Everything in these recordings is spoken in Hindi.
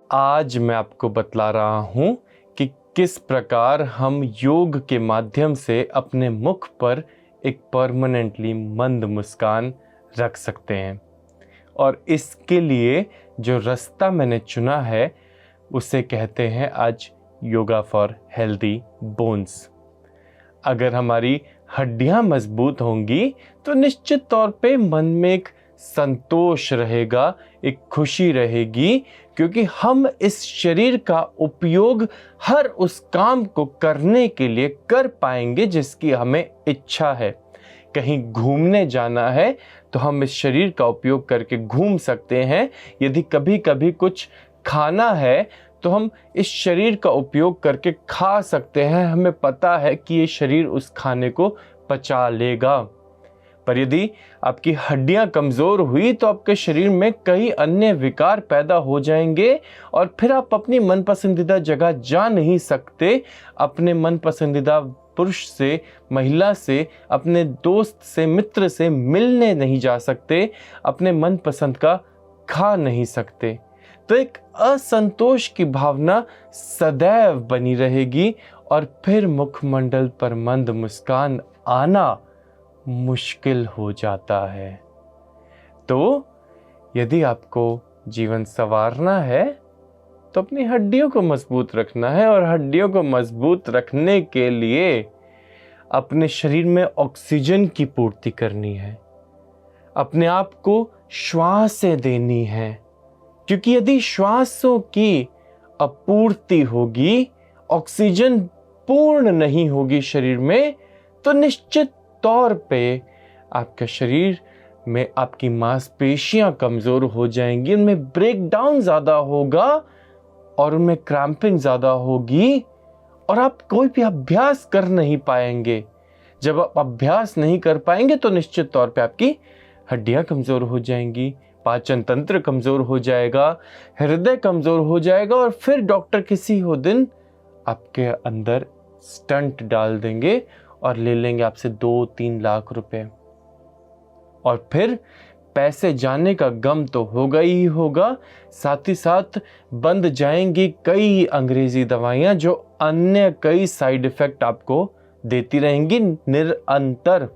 आज मैं आपको बतला रहा हूँ कि किस प्रकार हम योग के माध्यम से अपने मुख पर एक परमानेंटली मंद मुस्कान रख सकते हैं। और इसके लिए जो रास्ता मैंने चुना है उसे कहते हैं आज योगा फॉर हेल्दी बोन्स। अगर हमारी हड्डियां मजबूत होंगी तो निश्चित तौर पे मन में एक संतोष रहेगा, एक खुशी रहेगी, क्योंकि हम इस शरीर का उपयोग हर उस काम को करने के लिए कर पाएंगे जिसकी हमें इच्छा है। कहीं घूमने जाना है तो हम इस शरीर का उपयोग करके घूम सकते हैं। यदि कभी कभी कुछ खाना है तो हम इस शरीर का उपयोग करके खा सकते हैं। हमें पता है कि ये शरीर उस खाने को पचा लेगा। पर यदि आपकी हड्डियां कमज़ोर हुई तो आपके शरीर में कई अन्य विकार पैदा हो जाएंगे और फिर आप अपनी मन पसंदीदा जगह जा नहीं सकते। अपने मन पसंदीदा पुरुष से, महिला से, अपने दोस्त से, मित्र से मिलने नहीं जा सकते, अपने मन पसंद का खा नहीं सकते। तो एक असंतोष की भावना सदैव बनी रहेगी और फिर मुखमंडल पर मंद मुस्कान आना मुश्किल हो जाता है। तो यदि आपको जीवन संवारना है तो अपनी हड्डियों को मजबूत रखना है, और हड्डियों को मजबूत रखने के लिए अपने शरीर में ऑक्सीजन की पूर्ति करनी है, अपने आप को श्वासें देनी है। क्योंकि यदि श्वासों की अपूर्ति होगी, ऑक्सीजन पूर्ण नहीं होगी शरीर में, तो निश्चित तौर पे आपके शरीर में आपकी मांसपेशियां कमजोर हो जाएंगी, उनमें ब्रेकडाउन ज्यादा होगा और उनमें क्रैम्पिंग ज्यादा होगी और आप कोई भी अभ्यास कर नहीं पाएंगे। जब आप अभ्यास नहीं कर पाएंगे तो निश्चित तौर पे आपकी हड्डियां कमजोर हो जाएंगी, पाचन तंत्र कमजोर हो जाएगा, हृदय कमजोर हो जाएगा, और फिर डॉक्टर किसी हो दिन आपके अंदर स्टंट डाल देंगे और ले लेंगे आपसे 2-3 लाख रुपए। और फिर पैसे जाने का गम तो होगा ही होगा, साथ ही साथ बंद जाएंगी कई अंग्रेजी दवाइयां जो अन्य कई साइड इफेक्ट आपको देती रहेंगी निरंतर।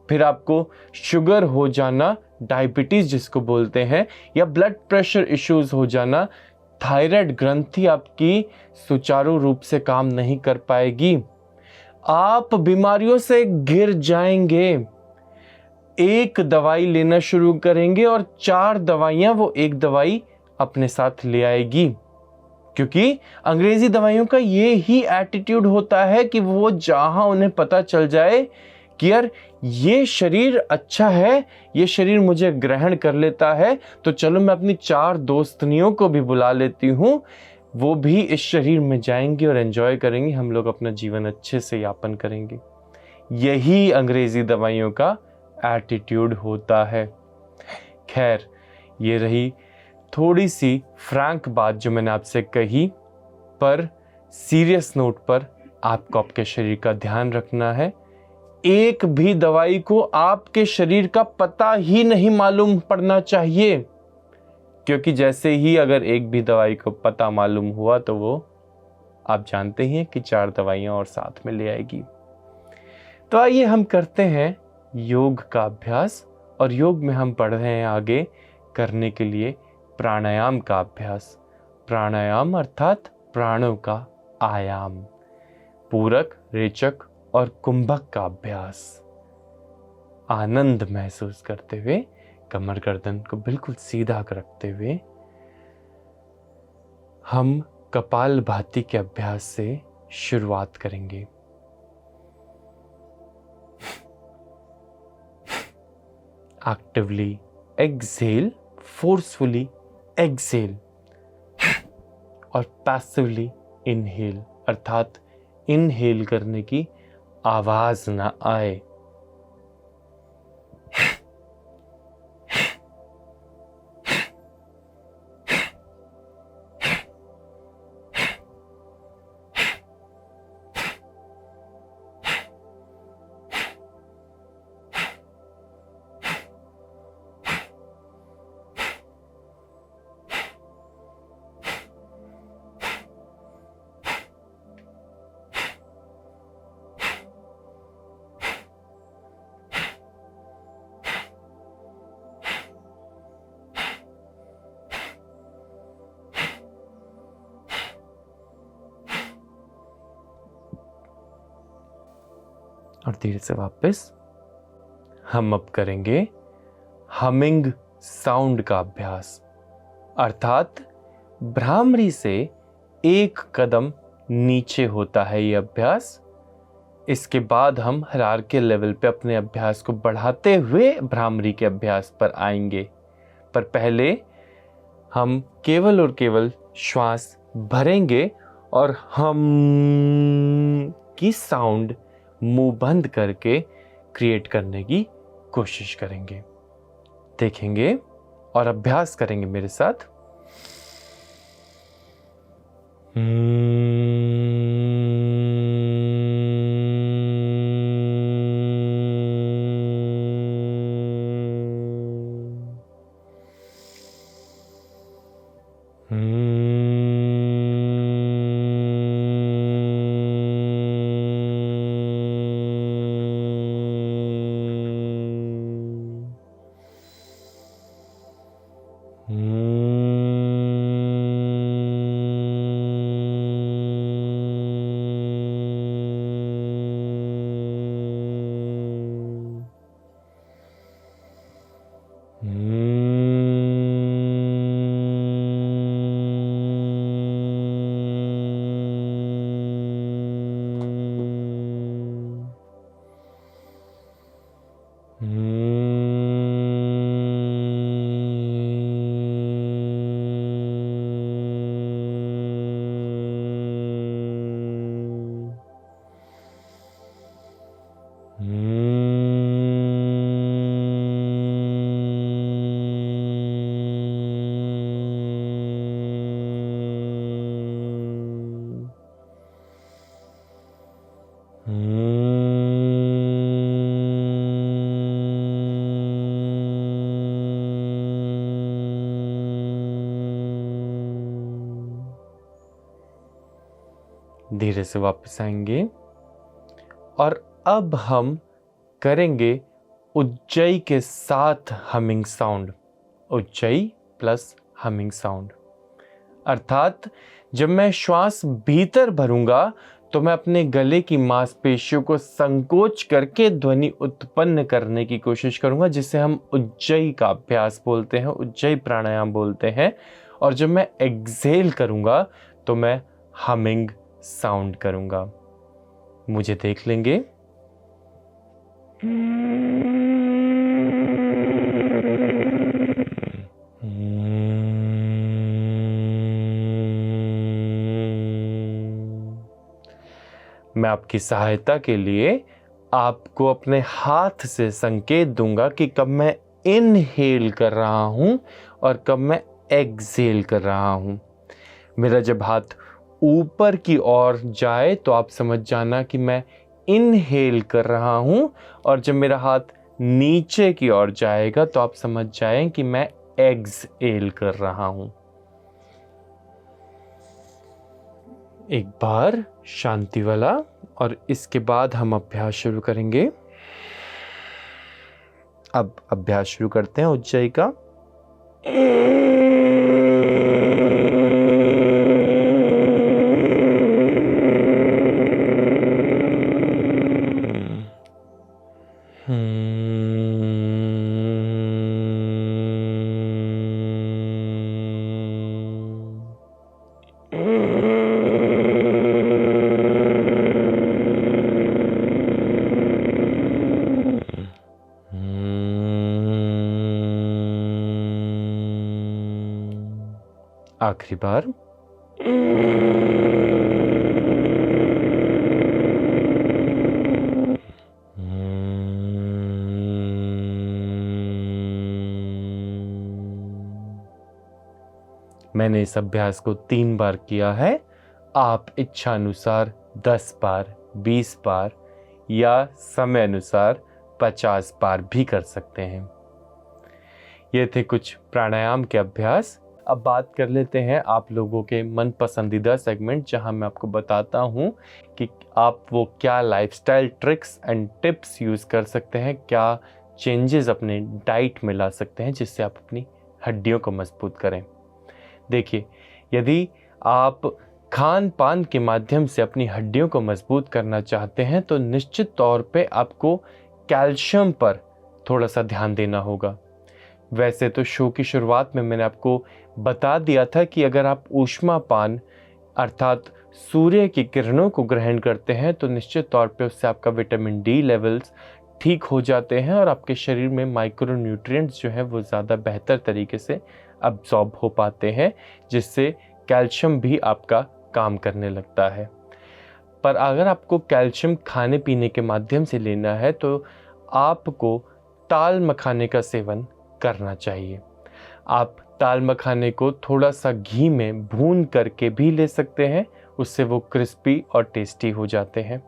फिर आपको शुगर हो जाना, डायबिटीज जिसको बोलते हैं, या ब्लड प्रेशर इश्यूज हो जाना, थायराइड ग्रंथि आपकी सुचारू रूप से काम नहीं कर पाएगी, आप बीमारियों से घिर जाएंगे। एक दवाई लेना शुरू करेंगे और 4 दवाइयां वो एक दवाई अपने साथ ले आएगी। क्योंकि अंग्रेजी दवाइयों का ये ही एटीट्यूड होता है कि वो जहां उन्हें पता चल जाए कि यार ये शरीर अच्छा है, ये शरीर मुझे ग्रहण कर लेता है, तो चलो मैं अपनी 4 दोस्तनियों को भी बुला लेती हूँ, वो भी इस शरीर में जाएंगी और एंजॉय करेंगे, हम लोग अपना जीवन अच्छे से यापन करेंगे। यही अंग्रेजी दवाइयों का एटीट्यूड होता है। खैर, ये रही थोड़ी सी फ्रैंक बात जो मैंने आपसे कही, पर सीरियस नोट पर आपको आपके शरीर का ध्यान रखना है। एक भी दवाई को आपके शरीर का पता ही नहीं मालूम पड़ना चाहिए, क्योंकि जैसे ही अगर एक भी दवाई को पता मालूम हुआ तो वो आप जानते ही हैं कि 4 दवाइयां और साथ में ले आएगी। तो आइए हम करते हैं योग का अभ्यास, और योग में हम पढ़ रहे हैं आगे करने के लिए प्राणायाम का अभ्यास। प्राणायाम अर्थात प्राणों का आयाम, पूरक, रेचक और कुंभक का अभ्यास। आनंद महसूस करते हुए, कमर गर्दन को बिल्कुल सीधा रखते हुए हम कपालभाति के अभ्यास से शुरुआत करेंगे। एक्टिवली एक्सेल, फोर्सफुली एक्सेल, और पैसिवली इनहेल, अर्थात इनहेल करने की आवाज ना आए। और धीरे से वापस। हम अब करेंगे हमिंग साउंड का अभ्यास, अर्थात भ्रामरी से एक कदम नीचे होता है ये अभ्यास। इसके बाद हम हायरार्की लेवल पे अपने अभ्यास को बढ़ाते हुए भ्रामरी के अभ्यास पर आएंगे, पर पहले हम केवल और केवल श्वास भरेंगे और हम की साउंड मुंह बंद करके क्रिएट करने की कोशिश करेंगे। देखेंगे और अभ्यास करेंगे मेरे साथ। धीरे से वापस आएंगे और अब हम करेंगे उज्जई के साथ humming sound, ujjayi plus humming sound. अर्थात जब मैं श्वास भीतर भरूंगा तो मैं अपने गले की मांसपेशियों को संकोच करके ध्वनि उत्पन्न करने की कोशिश करूंगा, जिसे हम उज्जई का अभ्यास बोलते हैं, उज्जई प्राणायाम बोलते हैं। और जब मैं एक्सहेल करूंगा तो मैं हमिंग साउंड करूंगा। मुझे देख लेंगे। मैं आपकी सहायता के लिए आपको अपने हाथ से संकेत दूंगा कि कब मैं इनहेल कर रहा हूं और कब मैं एक्सहेल कर रहा हूं। मेरा जब हाथ ऊपर की ओर जाए तो आप समझ जाना कि मैं इनहेल कर रहा हूं, और जब मेरा हाथ नीचे की ओर जाएगा तो आप समझ जाएं कि मैं एक्सहेल कर रहा हूं। एक बार शांति वाला, और इसके बाद हम अभ्यास शुरू करेंगे। अब अभ्यास शुरू करते हैं उज्जई का। आखिरी बार। मैंने इस अभ्यास को 3 बार किया है। आप इच्छा अनुसार 10 बार, 20 बार या समय अनुसार 50 बार भी कर सकते हैं। ये थे कुछ प्राणायाम के अभ्यास। अब बात कर लेते हैं आप लोगों के मन पसंदीदा सेगमेंट, जहां मैं आपको बताता हूं कि आप वो क्या lifestyle tricks and tips use कर सकते हैं, क्या चेंजेस अपने डाइट में ला सकते हैं जिससे आप अपनी हड्डियों को मजबूत करें। देखिए, यदि आप खान पान के माध्यम से अपनी हड्डियों को मजबूत करना चाहते हैं तो निश्चित तौर पे आपको कैल्शियम पर थोड़ा सा ध्यान देना होगा। वैसे तो शो की शुरुआत में मैंने आपको बता दिया था कि अगर आप ऊष्मापान अर्थात सूर्य की किरणों को ग्रहण करते हैं तो निश्चित तौर पे उससे आपका विटामिन डी लेवल्स ठीक हो जाते हैं और आपके शरीर में माइक्रो न्यूट्रिएंट्स जो हैं वो ज़्यादा बेहतर तरीके से अब्जॉर्ब हो पाते हैं, जिससे कैल्शियम भी आपका काम करने लगता है। पर अगर आपको कैल्शियम खाने पीने के माध्यम से लेना है तो आपको ताल मखाने का सेवन करना चाहिए। आप ताल मखाने को थोड़ा सा घी में भून करके भी ले सकते हैं, उससे वो क्रिस्पी और टेस्टी हो जाते हैं।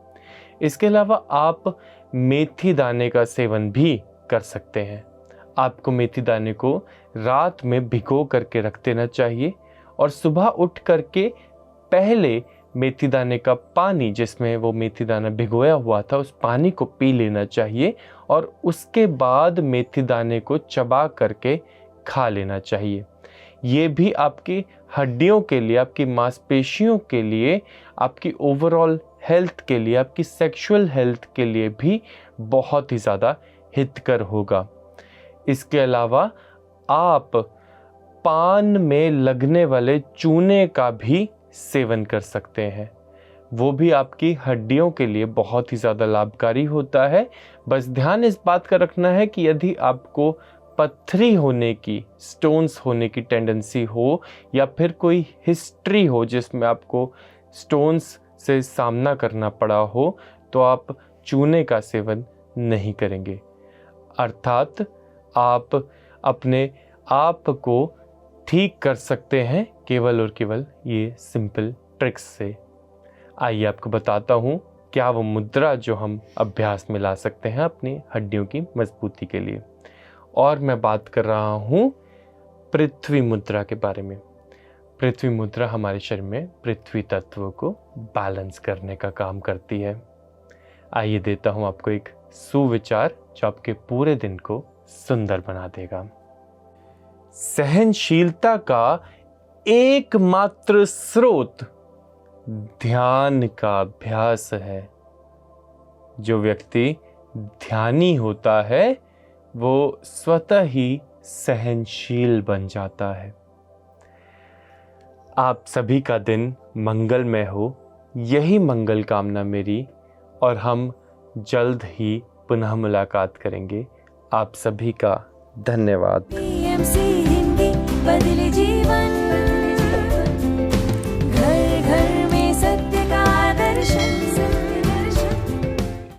इसके अलावा आप मेथी दाने का सेवन भी कर सकते हैं। आपको मेथी दाने को रात में भिगो करके रख देना चाहिए और सुबह उठ करके पहले मेथी दाने का पानी, जिसमें वो मेथी दाना भिगोया हुआ था, उस पानी को पी लेना चाहिए और उसके बाद मेथी दाने को चबा करके खा लेना चाहिए। ये भी आपकी हड्डियों के लिए, आपकी मांसपेशियों के लिए, आपकी ओवरऑल हेल्थ के लिए, आपकी सेक्सुअल हेल्थ के लिए भी बहुत ही ज़्यादा हितकर होगा। इसके अलावा आप पान में लगने वाले चूने का भी सेवन कर सकते हैं, वो भी आपकी हड्डियों के लिए बहुत ही ज़्यादा लाभकारी होता है। बस ध्यान इस बात का रखना है कि यदि आपको पथरी होने की, स्टोन्स होने की टेंडेंसी हो या फिर कोई हिस्ट्री हो जिसमें आपको स्टोन्स से सामना करना पड़ा हो, तो आप चूने का सेवन नहीं करेंगे। अर्थात आप अपने आप को ठीक कर सकते हैं केवल और केवल ये सिंपल ट्रिक्स से। आइए आपको बताता हूँ क्या वो मुद्रा जो हम अभ्यास में ला सकते हैं अपनी हड्डियों की मजबूती के लिए। और मैं बात कर रहा हूँ पृथ्वी मुद्रा के बारे में। पृथ्वी मुद्रा हमारे शरीर में पृथ्वी तत्व को बैलेंस करने का काम करती है। आइए देता हूँ आपको एक सुविचार जो आपके पूरे दिन को सुंदर बना देगा। सहनशीलता का एकमात्र स्रोत ध्यान का अभ्यास है। जो व्यक्ति ध्यानी होता है वो स्वतः ही सहनशील बन जाता है। आप सभी का दिन मंगलमय हो, यही मंगल कामना मेरी, और हम जल्द ही पुनः मुलाकात करेंगे। आप सभी का धन्यवाद। PMC हिंदी बदले जी।